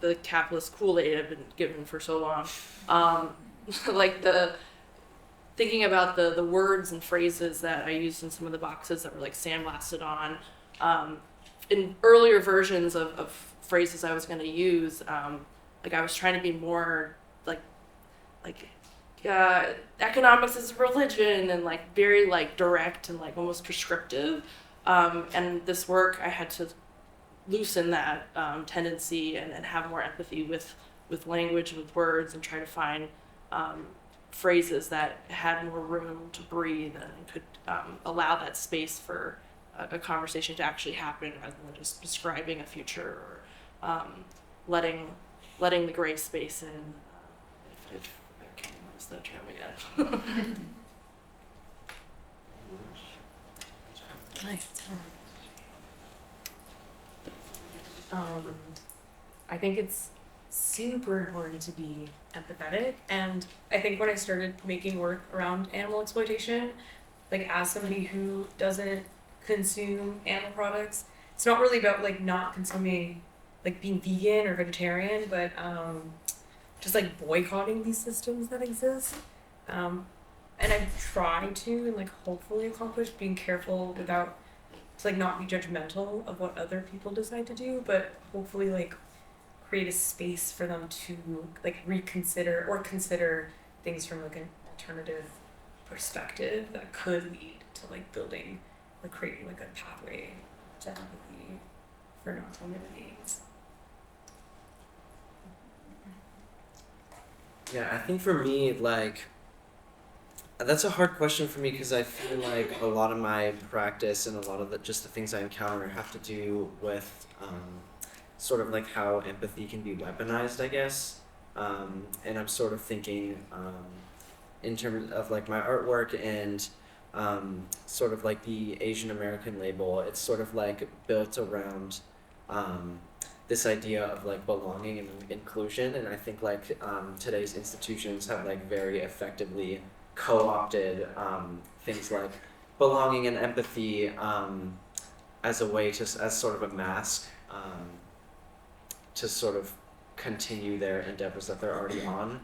the capitalist Kool-Aid I've been given for so long. Like thinking about the words and phrases that I used in some of the boxes that were like sandblasted on. In earlier versions of phrases I was going to use, I was trying to be more economics is religion, and like very like direct and like almost prescriptive. And this work I had to loosen that tendency and have more empathy with language, with words, and try to find phrases that had more room to breathe and could allow that space for a conversation to actually happen, rather than just describing a future or letting the gray space in. If I can use the term again. nice. I think it's super important to be empathetic, and I think when I started making work around animal exploitation, like as somebody who doesn't consume animal products, it's not really about like not consuming, like being vegan or vegetarian, but just like boycotting these systems that exist. And I try to, and like hopefully accomplish being careful without to like not be judgmental of what other people decide to do, but hopefully like create a space for them to like reconsider or consider things from like an alternative perspective that could lead to like building or creating like a pathway to empathy for non-human beings. Yeah, I think for me, like, that's a hard question for me, because I feel like a lot of my practice and a lot of the things I encounter have to do with sort of like how empathy can be weaponized, I guess. And I'm sort of thinking in terms of like my artwork and sort of like the Asian American label. It's sort of like built around this idea of like belonging and inclusion, and I think like today's institutions have like very effectively co-opted things like belonging and empathy as a way to, as sort of a mask to sort of continue their endeavors that they're already on.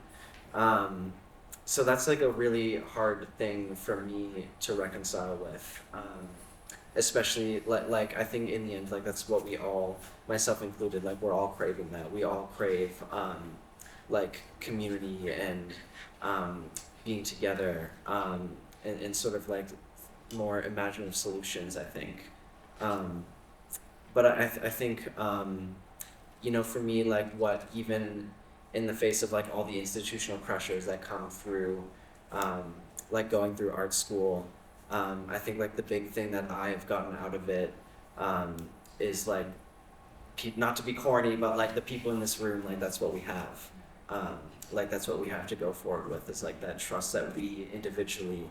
So that's like a really hard thing for me to reconcile with, especially like I think in the end, like that's what we all, myself included, like we're all craving that. We all crave like community and being together and sort of like more imaginative solutions, I think. But I think, for me, like what even in the face of like all the institutional pressures that come through, like going through art school, I think like the big thing that I've gotten out of it is like, not to be corny, but like the people in this room, like that's what we have. Like that's what we have to go forward with, is like that trust that we individually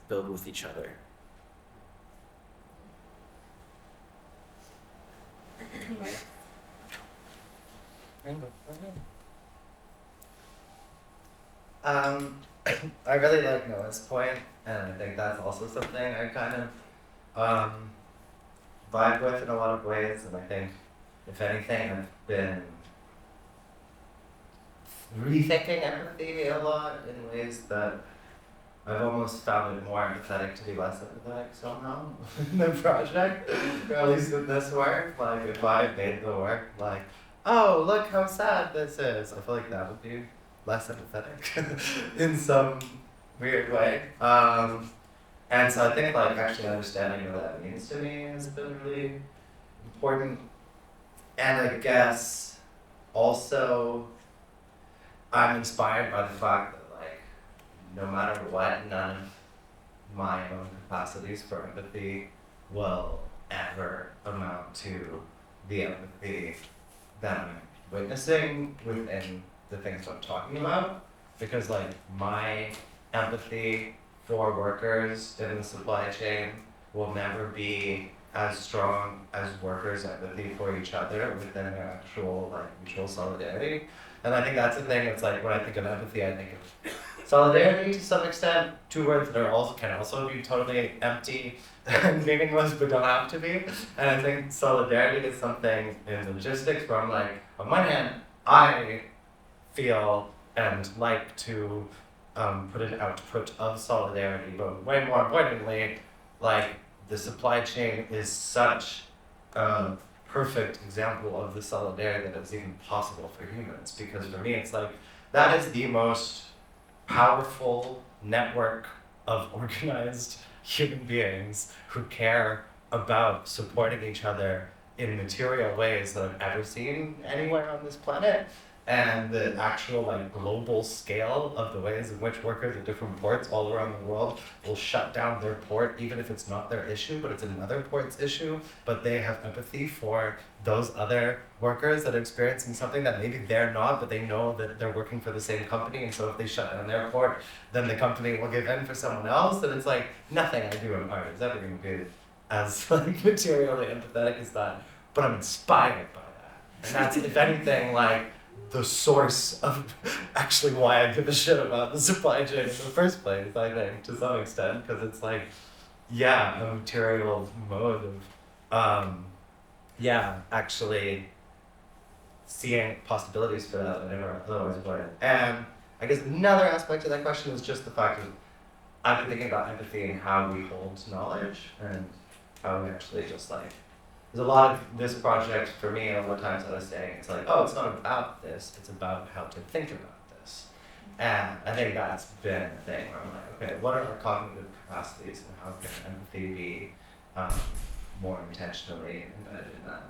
build with each other. I really like Noah's point, and I think that's also something I kind of vibe with in a lot of ways, and I think if anything, I've been rethinking empathy a lot in ways that I've almost found it more empathetic to be less empathetic somehow in the project, or at least with this work. Like, if I made the work, like, oh, look how sad this is, I feel like that would be less empathetic in some weird way. And so I think, like, actually understanding what that means to me has been really important. And I guess also I'm inspired by the fact that, like, no matter what, none of my own capacities for empathy will ever amount to the empathy that I'm witnessing within the things I'm talking about. Because, like, my empathy for workers in the supply chain will never be as strong as workers' empathy for each other within their actual, like, mutual solidarity. And I think that's the thing. It's like when I think of empathy, I think of solidarity to some extent. Two words that are also can also be totally empty and meaningless, but don't have to be. And I think solidarity is something in the logistics where I'm like, on one hand, I feel and like to put an output of solidarity, but way more importantly, like, the supply chain is such a perfect example of the solidarity that is even possible for humans. Because for me, it's like, that is the most powerful network of organized human beings who care about supporting each other in material ways that I've ever seen anywhere on this planet. And the actual, like, global scale of the ways in which workers at different ports all around the world will shut down their port, even if it's not their issue, but it's another port's issue, but they have empathy for those other workers that are experiencing something that maybe they're not, but they know that they're working for the same company, and so if they shut down their port, then the company will give in for someone else. And it's like, nothing I do in art is ever going to be as, like, materially empathetic as that, but I'm inspired by that. And that's, if anything, like, the source of actually why I give a shit about the supply chain in the first place, I think, to some extent, because it's like, yeah, a material mode of, actually seeing possibilities for that I never otherwise would. And I guess another aspect of that question is just the fact that I've been thinking about empathy and how we hold knowledge and how we actually just, like, there's a lot of this project for me, and a lot of times I was saying, it's like, oh, it's not about this, it's about how to think about this. And I think that's been a thing where I'm like, okay, what are our cognitive capacities and how can empathy be more intentionally embedded in that?